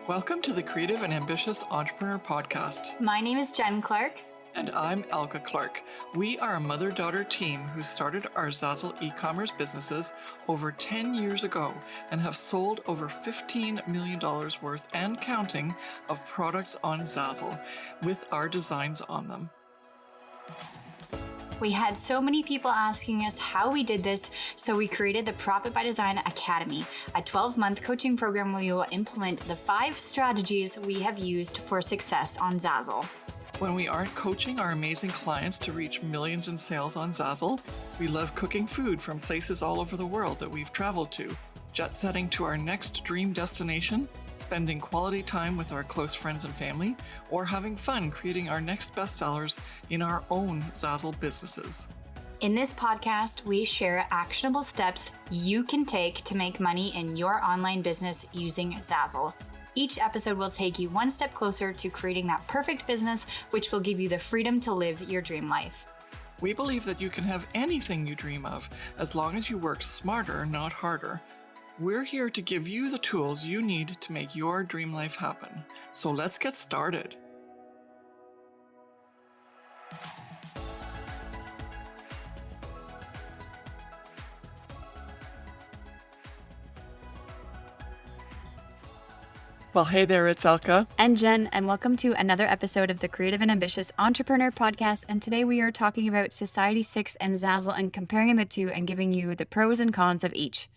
Welcome to the Creative and Ambitious Entrepreneur Podcast. My name is Jen Clark. And I'm Elke Clark. We are a mother-daughter team who started our Zazzle e-commerce businesses over 10 years ago and have sold over $15 million worth and counting of products on Zazzle with our designs on them. We had so many people asking us how we did this, so we created the Profit by Design Academy, a 12-month coaching program where you will implement the 5 strategies we have used for success on Zazzle. When we aren't coaching our amazing clients to reach millions in sales on Zazzle, we love cooking food from places all over the world that we've traveled to, jet setting to our next dream destination, spending quality time with our close friends and family, or having fun creating our next bestsellers in our own Zazzle businesses. In this podcast, we share actionable steps you can take to make money in your online business using Zazzle. Each episode will take you one step closer to creating that perfect business, which will give you the freedom to live your dream life. We believe that you can have anything you dream of as long as you work smarter, not harder. We're here to give you the tools you need to make your dream life happen. So let's get started. Well, hey there, it's Elke. And Jen, and welcome to another episode of the Creative and Ambitious Entrepreneur Podcast. And today we are talking about Society6 and Zazzle and comparing the two and giving you the pros and cons of each.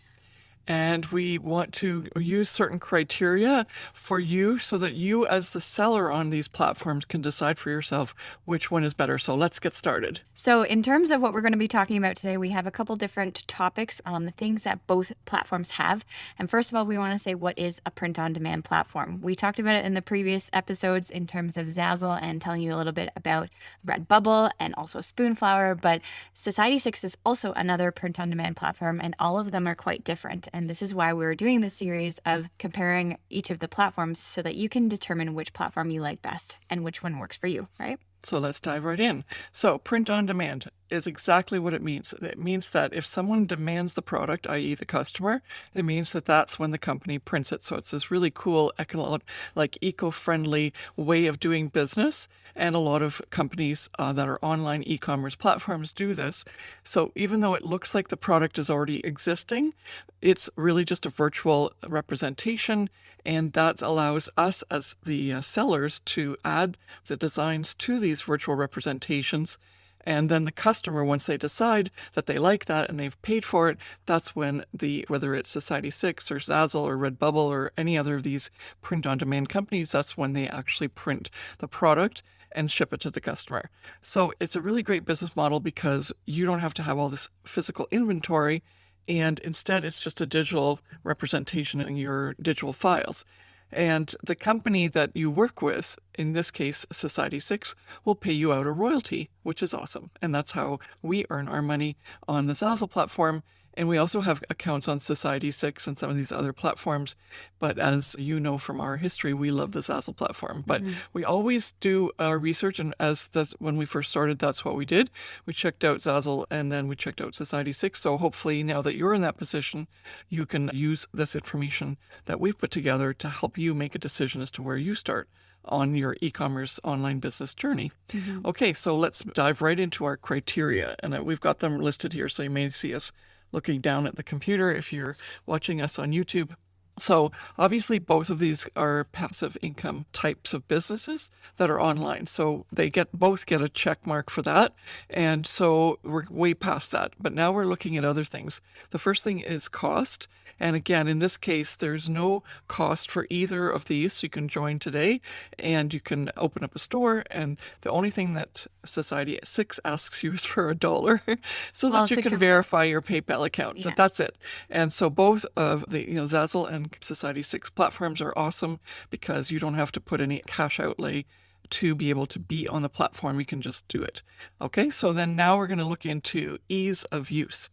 And we want to use certain criteria for you so that you as the seller on these platforms can decide for yourself which one is better. So let's get started. So in terms of what we're going to be talking about today, we have a couple different topics on the things that both platforms have. And first of all, we want to say, what is a print-on-demand platform? We talked about it in the previous episodes in terms of Zazzle and telling you a little bit about Redbubble and also Spoonflower, but Society6 is also another print-on-demand platform, and all of them are quite different. And this is why we're doing this series of comparing each of the platforms so that you can determine which platform you like best and which one works for you, right? So let's dive right in. So print on demand is exactly what it means. It means that if someone demands the product, i.e. the customer, it means that that's when the company prints it. So it's this really cool, eco-friendly way of doing business. And a lot of companies that are online e-commerce platforms do this. So even though it looks like the product is already existing, it's really just a virtual representation. And that allows us as the sellers to add the designs to these virtual representations. And then the customer, once they decide that they like that and they've paid for it, that's when whether it's Society6 or Zazzle or Redbubble or any other of these print-on-demand companies, that's when they actually print the product and ship it to the customer. So it's a really great business model because you don't have to have all this physical inventory, and instead it's just a digital representation in your digital files. And the company that you work with, in this case, Society6, will pay you out a royalty, which is awesome. And that's how we earn our money on the Zazzle platform. And we also have accounts on Society6 and some of these other platforms. But as you know from our history, we love the Zazzle platform. But we always do our research. And when we first started, that's what we did. We checked out Zazzle and then we checked out Society6. So hopefully now that you're in that position, you can use this information that we've put together to help you make a decision as to where you start on your e-commerce online business journey. Okay, so let's dive right into our criteria. And we've got them listed here. So you may see us looking down at the computer if you're watching us on YouTube. So obviously both of these are passive income types of businesses that are online. So they both get a check mark for that. And so we're way past that. But now we're looking at other things. The first thing is cost. And again, in this case, there's no cost for either of these. So you can join today and you can open up a store. And the only thing that Society6 asks you is for $1 so that you can verify your PayPal account. Yeah. That's it. And so both of the Zazzle and Society6 platforms are awesome because you don't have to put any cash outlay to be able to be on the platform. You can just do it. Okay, so then now we're going to look into ease of use.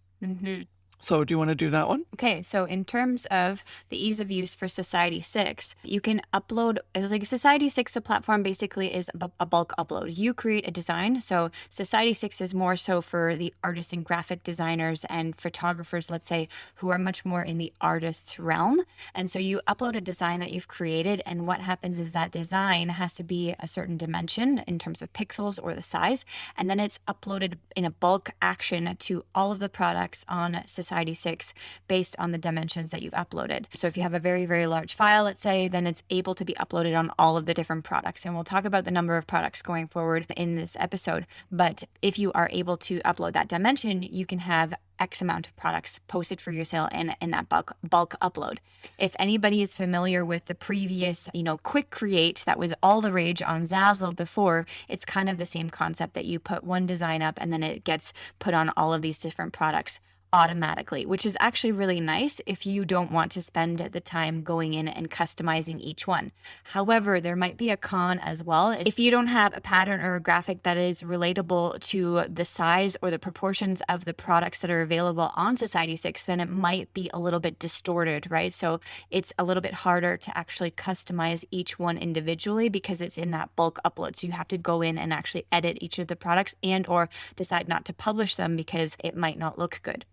So do you want to do that one? Okay, so in terms of the ease of use for Society6, you can upload, like Society6, the platform basically is a bulk upload. You create a design. So Society6 is more so for the artists and graphic designers and photographers, let's say, who are much more in the artist's realm. And so you upload a design that you've created, and what happens is that design has to be a certain dimension in terms of pixels or the size, and then it's uploaded in a bulk action to all of the products on Society6 based on the dimensions that you've uploaded. So if you have a very, very large file, let's say, then it's able to be uploaded on all of the different products. And we'll talk about the number of products going forward in this episode. But if you are able to upload that dimension, you can have X amount of products posted for your sale in that bulk upload. If anybody is familiar with the previous, quick create that was all the rage on Zazzle before, it's kind of the same concept that you put one design up and then it gets put on all of these different products automatically, which is actually really nice if you don't want to spend the time going in and customizing each one. However, there might be a con as well. If you don't have a pattern or a graphic that is relatable to the size or the proportions of the products that are available on Society6, then it might be a little bit distorted, right? So it's a little bit harder to actually customize each one individually because it's in that bulk upload. So you have to go in and actually edit each of the products and or decide not to publish them because it might not look good.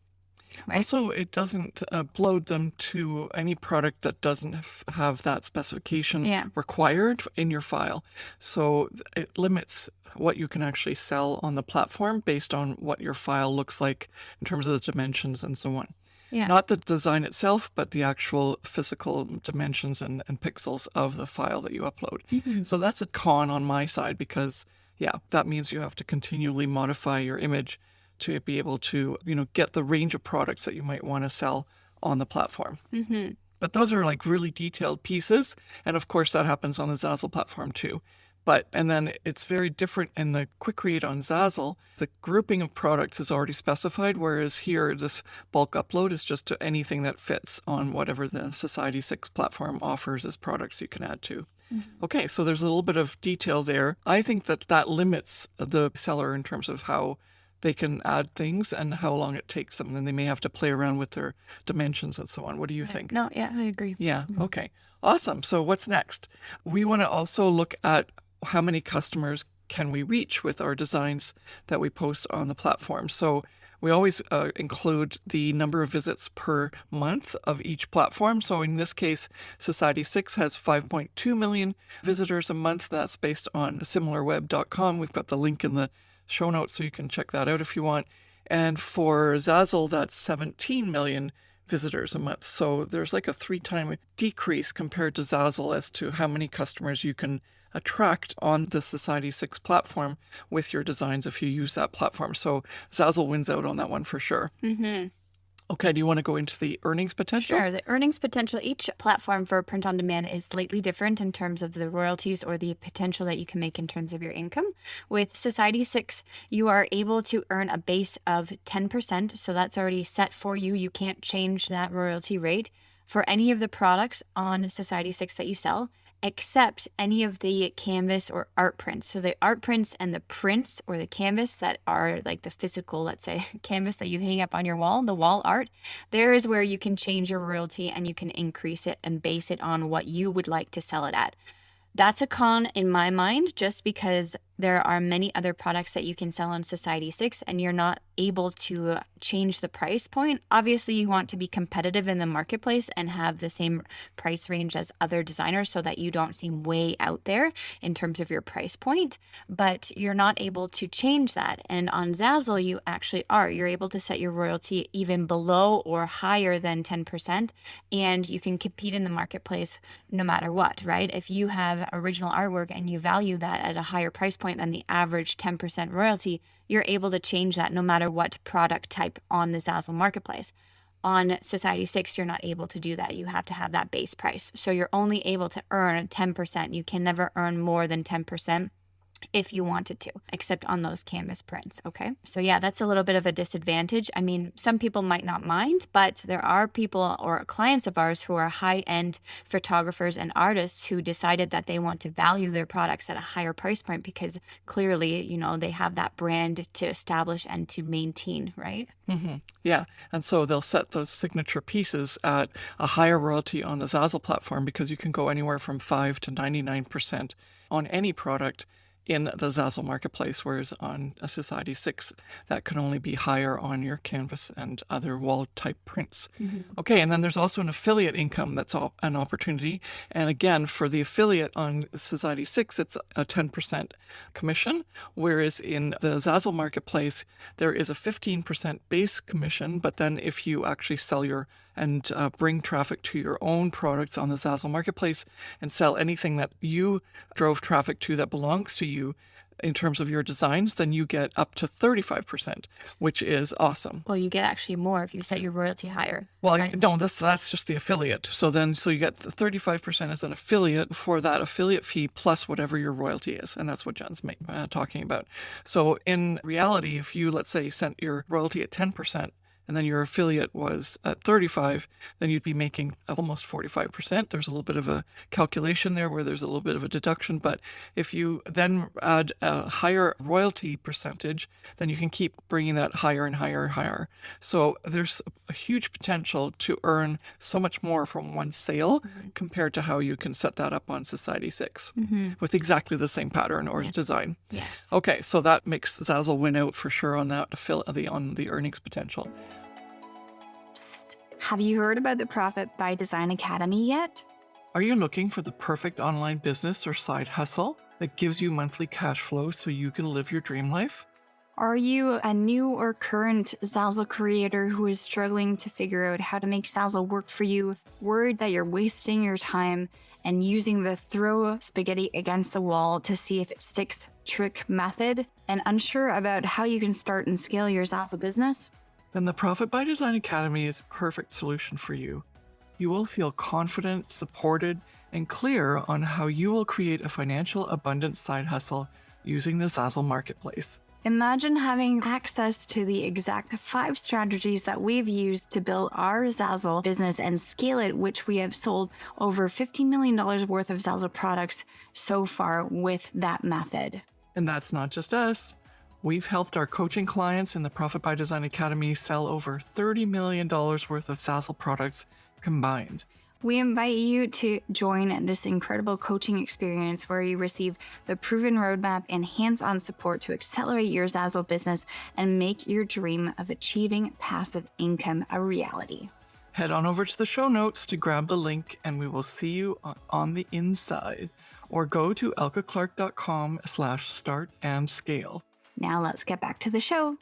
Right. Also, it doesn't upload them to any product that doesn't have that specification required in your file. So it limits what you can actually sell on the platform based on what your file looks like in terms of the dimensions and so on. Yeah. Not the design itself, but the actual physical dimensions and pixels of the file that you upload. Mm-hmm. So that's a con on my side because, that means you have to continually modify your image to be able to, get the range of products that you might want to sell on the platform. Mm-hmm. But those are like really detailed pieces. And of course, that happens on the Zazzle platform too. And then it's very different in the quick create on Zazzle. The grouping of products is already specified, whereas here, this bulk upload is just to anything that fits on whatever the Society6 platform offers as products you can add to. Mm-hmm. Okay, so there's a little bit of detail there. I think that limits the seller in terms of how they can add things and how long it takes them. And they may have to play around with their dimensions and so on. What do you think? No, I agree. Yeah, okay. Awesome. So what's next? We want to also look at how many customers can we reach with our designs that we post on the platform. So we always include the number of visits per month of each platform. So in this case, Society6 has 5.2 million visitors a month. That's based on similarweb.com. We've got the link in the show notes so you can check that out if you want. And for Zazzle, that's 17 million visitors a month. So there's like a 3-time decrease compared to Zazzle as to how many customers you can attract on the Society6 platform with your designs if you use that platform. So Zazzle wins out on that one for sure. Mm-hmm. Okay, do you want to go into the earnings potential? Sure. The earnings potential, each platform for print on demand is slightly different in terms of the royalties or the potential that you can make in terms of your income. With Society6, you are able to earn a base of 10%. So that's already set for you. You can't change that royalty rate for any of the products on Society6 that you sell, except any of the canvas or art prints. So the art prints and the prints or the canvas that are like the physical, let's say, canvas that you hang up on your wall, the wall art, there is where you can change your royalty and you can increase it and base it on what you would like to sell it at. That's a con in my mind, just because there are many other products that you can sell on Society6 and you're not able to change the price point. Obviously, you want to be competitive in the marketplace and have the same price range as other designers so that you don't seem way out there in terms of your price point, but you're not able to change that. And on Zazzle, you actually are. You're able to set your royalty even below or higher than 10%, and you can compete in the marketplace no matter what, right? If you have original artwork and you value that at a higher price point than the average 10% royalty, you're able to change that no matter what product type on the Zazzle marketplace. On Society6, you're not able to do that. You have to have that base price. So you're only able to earn 10%. You can never earn more than 10%. if you wanted to, except on those canvas prints. Okay. So yeah, that's a little bit of a disadvantage. I mean, some people might not mind, but there are people or clients of ours who are high-end photographers and artists who decided that they want to value their products at a higher price point because clearly, they have that brand to establish and to maintain, right? Yeah. And so they'll set those signature pieces at a higher royalty on the Zazzle platform because you can go anywhere from 5 to 99% on any product in the Zazzle marketplace, whereas on a Society6, that can only be higher on your canvas and other wall type prints. Okay, and then there's also an affiliate income that's an opportunity. And again, for the affiliate on Society6, it's a 10% commission, whereas in the Zazzle marketplace, there is a 15% base commission. But then if you actually sell and bring traffic to your own products on the Zazzle marketplace and sell anything that you drove traffic to that belongs to you in terms of your designs, then you get up to 35%, which is awesome. Well, you get actually more if you set your royalty higher. Well, right? no, that's just the affiliate. So you get the 35% as an affiliate for that affiliate fee plus whatever your royalty is. And that's what Jen's talking about. So in reality, if you, let's say, sent your royalty at 10%, and then your affiliate was at 35, then you'd be making almost 45%. There's a little bit of a calculation there where there's a little bit of a deduction. But if you then add a higher royalty percentage, then you can keep bringing that higher and higher and higher. So there's a huge potential to earn so much more from one sale compared to how you can set that up on Society6 with exactly the same pattern or design. Yes. Okay, so that makes Zazzle win out for sure on that on the earnings potential. Have you heard about the Profit by Design Academy yet? Are you looking for the perfect online business or side hustle that gives you monthly cash flow so you can live your dream life? Are you a new or current Zazzle creator who is struggling to figure out how to make Zazzle work for you, worried that you're wasting your time and using the throw spaghetti against the wall to see if it sticks trick method, and unsure about how you can start and scale your Zazzle business? Then the Profit by Design Academy is a perfect solution for you. You will feel confident, supported, and clear on how you will create a financial abundance side hustle using the Zazzle marketplace. Imagine having access to the exact 5 strategies that we've used to build our Zazzle business and scale it, which we have sold over $15 million worth of Zazzle products so far with that method. And that's not just us. We've helped our coaching clients in the Profit by Design Academy sell over $30 million worth of Zazzle products combined. We invite you to join this incredible coaching experience where you receive the proven roadmap and hands-on support to accelerate your Zazzle business and make your dream of achieving passive income a reality. Head on over to the show notes to grab the link and we will see you on the inside. Or go to elkeclark.com/start-and-scale. Now let's get back to the show.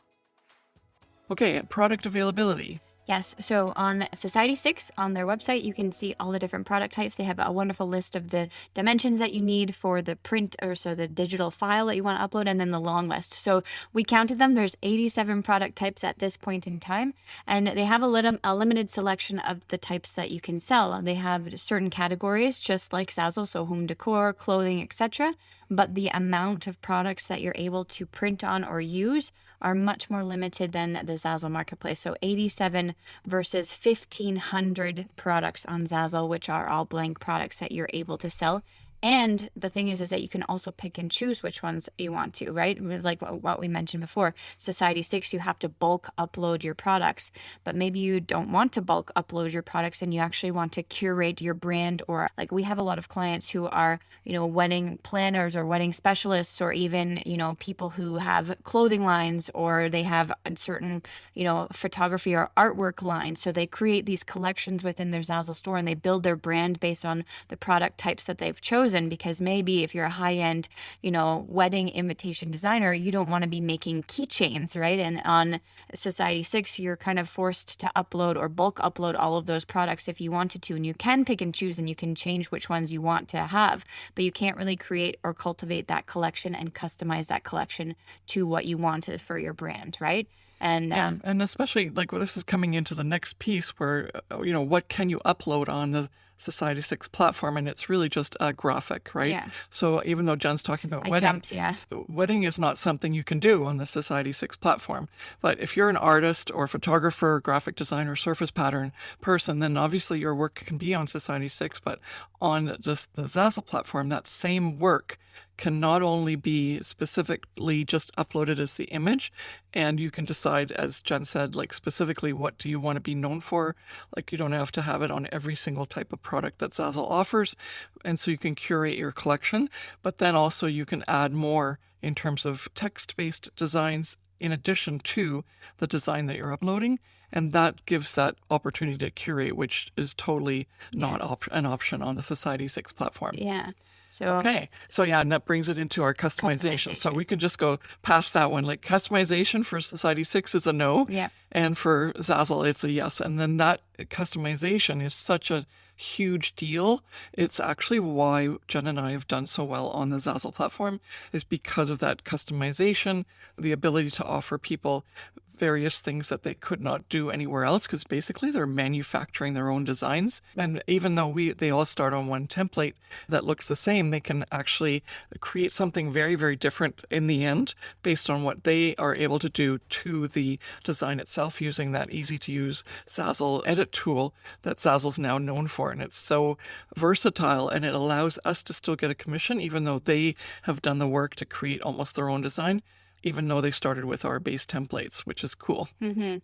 Okay, product availability. Yes. So on Society6, on their website, you can see all the different product types. They have a wonderful list of the dimensions that you need for the print the digital file that you want to upload, and then the long list. So we counted them. There's 87 product types at this point in time, and they have a limited selection of the types that you can sell. They have certain categories, just like Zazzle, so home decor, clothing, etc. But the amount of products that you're able to print on or use are much more limited than the Zazzle marketplace. So 87 versus 1,500 products on Zazzle, which are all blank products that you're able to sell. And the thing is that you can also pick and choose which ones you want to, right? Like what we mentioned before, Society6, you have to bulk upload your products, but maybe you don't want to bulk upload your products and you actually want to curate your brand. Or like we have a lot of clients who are, wedding planners or wedding specialists, or even, people who have clothing lines, or they have a certain, photography or artwork line. So they create these collections within their Zazzle store and they build their brand based on the product types that they've chosen. Because maybe if you're a high-end, wedding invitation designer, you don't want to be making keychains, right? And on Society6, you're kind of forced to upload or bulk upload all of those products if you wanted to. And you can pick and choose and you can change which ones you want to have, but you can't really create or cultivate that collection and customize that collection to what you wanted for your brand, right? And and especially like this is coming into the next piece where what can you upload on the Society6 platform, and it's really just a graphic, right? Yeah. So even though Jen's talking about I wedding, jumped, yeah. wedding is not something you can do on the Society6 platform. But if you're an artist or photographer, graphic designer, surface pattern person, then obviously your work can be on Society6. But on just the Zazzle platform, that same work can not only be specifically just uploaded as the image, and you can decide, as Jen said, like specifically what do you want to be known for. Like you don't have to have it on every single type of product that Zazzle offers. And so you can curate your collection, but then also you can add more in terms of text-based designs in addition to the design that you're uploading. And that gives that opportunity to curate, which is totally not an option on the Society6 platform. Yeah. So Okay. So yeah, and that brings it into our customization. So we could just go past that one. Like customization for Society6 is a no. yeah. And for Zazzle, it's a yes. And then that customization is such a huge deal. It's actually why Jen and I have done so well on the Zazzle platform, is because of that customization, the ability to offer people various things that they could not do anywhere else, because basically they're manufacturing their own designs. And even though they all start on one template that looks the same, they can actually create something very, very different in the end based on what they are able to do to the design itself using that easy to use Zazzle edit tool that Zazzle's now known for. And it's so versatile, and it allows us to still get a commission even though they have done the work to create almost their own design, even though they started with our base templates, which is cool. Mm-hmm.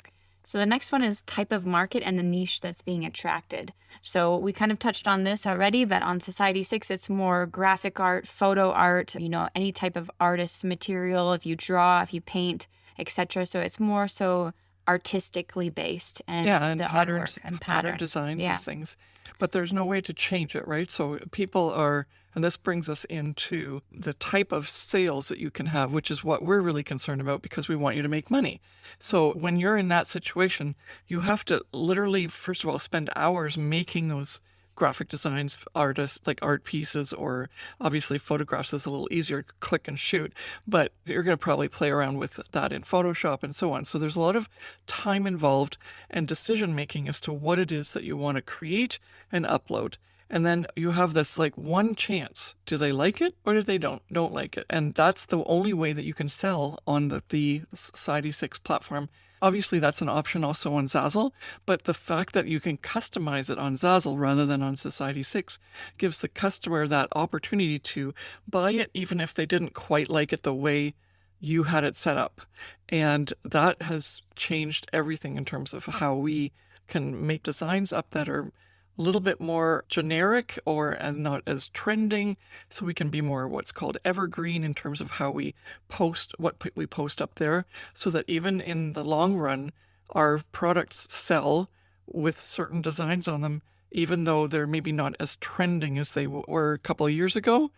So the next one is type of market and the niche that's being attracted. So we kind of touched on this already, but on Society6, it's more graphic art, photo art, any type of artist's material, if you draw, if you paint, etc. So it's more so artistically based and And the patterns artwork and pattern designs Yeah. and things. But there's no way to change it, right? So people are, and this brings us into the type of sales that you can have, which is what we're really concerned about because we want you to make money. So when you're in that situation, you have to literally, first of all, spend hours making those graphic designs, artists like art pieces, or obviously photographs is a little easier to click and shoot, but you're going to probably play around with that in Photoshop and so on. So there's a lot of time involved and decision making as to what it is that you want to create and upload. And then you have this like one chance. Do they like it or do they don't like it? And that's the only way that you can sell on the Society6 platform. Obviously, that's an option also on Zazzle, but the fact that you can customize it on Zazzle rather than on Society6 gives the customer that opportunity to buy it even if they didn't quite like it the way you had it set up. And that has changed everything in terms of how we can make designs up that are a little bit more generic and not as trending, so we can be more what's called evergreen in terms of how we post, what we post up there, so that even in the long run, our products sell with certain designs on them, even though they're maybe not as trending as they were a couple of years ago.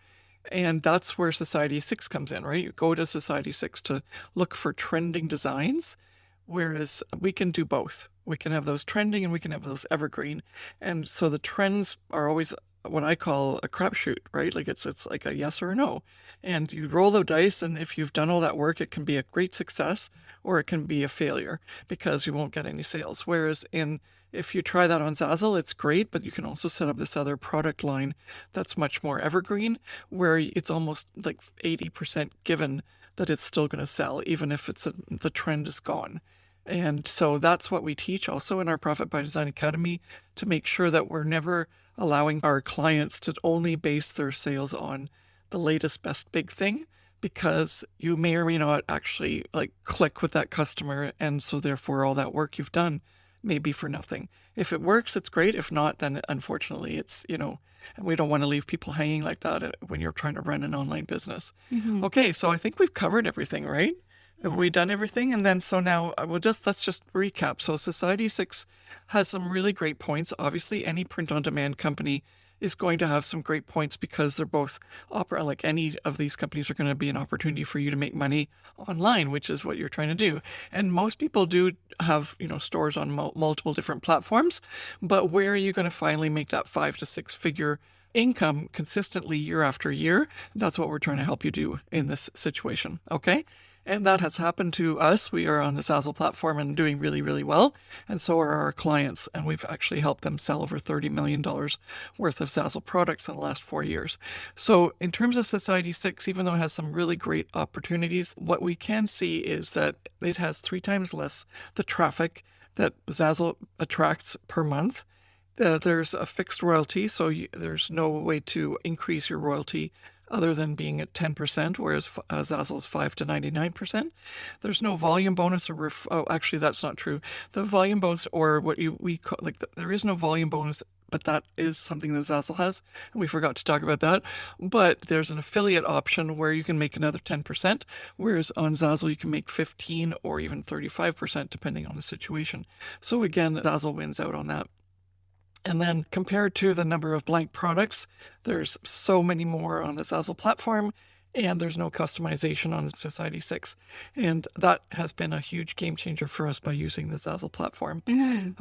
And that's where Society6 comes in, right? You go to Society6 to look for trending designs, whereas we can do both. We can have those trending and we can have those evergreen. And so the trends are always what I call a crapshoot, right? Like it's like a yes or a no. And you roll the dice, and if you've done all that work, it can be a great success or it can be a failure because you won't get any sales. Whereas if you try that on Zazzle, it's great, but you can also set up this other product line that's much more evergreen, where it's almost like 80% given that it's still going to sell, even if the trend is gone. And so that's what we teach also in our Profit by Design Academy, to make sure that we're never allowing our clients to only base their sales on the latest best big thing, because you may or may not actually like click with that customer. And so therefore all that work you've done may be for nothing. If it works, it's great. If not, then unfortunately it's, and we don't want to leave people hanging like that when you're trying to run an online business. Mm-hmm. Okay, so I think we've covered everything, right? Have we done everything? And then so now let's just recap. So Society6 has some really great points. Obviously, any print-on-demand company is going to have some great points because they're both like any of these companies are going to be an opportunity for you to make money online, which is what you're trying to do. And most people do have, stores on multiple different platforms, but where are you going to finally make that 5 to 6 figure income consistently year after year? That's what we're trying to help you do in this situation. Okay. And that has happened to us. We are on the Zazzle platform and doing really, really well. And so are our clients. And we've actually helped them sell over $30 million worth of Zazzle products in the last 4 years. So in terms of Society6, even though it has some really great opportunities, what we can see is that it has 3 times less the traffic that Zazzle attracts per month. There's a fixed royalty, so there's no way to increase your royalty other than being at 10%, whereas Zazzle is 5 to 99%. There's no volume bonus or actually that's not true. The volume bonus, or what we call there is no volume bonus, but that is something that Zazzle has, and we forgot to talk about that. But there's an affiliate option where you can make another 10%, whereas on Zazzle you can make 15 or even 35% depending on the situation. So again, Zazzle wins out on that. And then compared to the number of blank products, there's so many more on the Zazzle platform, and there's no customization on Society6. And that has been a huge game changer for us by using the Zazzle platform.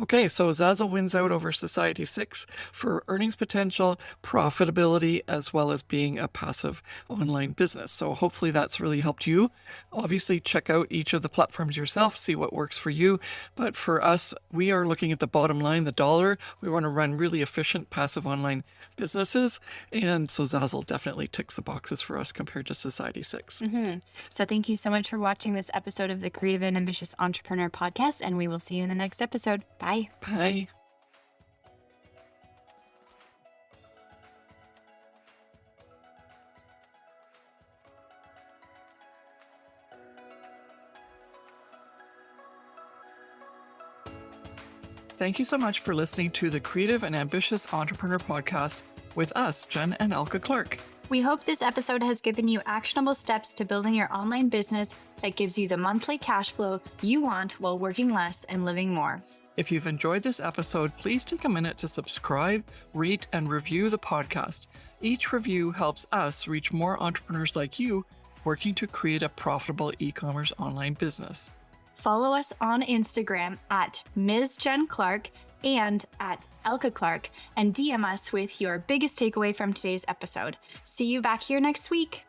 Okay, so Zazzle wins out over Society6 for earnings potential, profitability, as well as being a passive online business. So hopefully that's really helped you. Obviously, check out each of the platforms yourself, see what works for you. But for us, we are looking at the bottom line, the dollar. We want to run really efficient passive online businesses. And so Zazzle definitely ticks the boxes for us compared to Society6. So thank you so much for watching this episode of the Creative and Ambitious Entrepreneur Podcast, and we will see you in the next episode. Bye. Bye. Thank you so much for listening to the Creative and Ambitious Entrepreneur Podcast with us, Jen and Elke Clark. We hope this episode has given you actionable steps to building your online business that gives you the monthly cash flow you want while working less and living more. If you've enjoyed this episode, please take a minute to subscribe, rate, and review the podcast. Each review helps us reach more entrepreneurs like you working to create a profitable e-commerce online business. Follow us on Instagram at Ms. Jen Clark and at Elke Clark, and DM us with your biggest takeaway from today's episode. See you back here next week.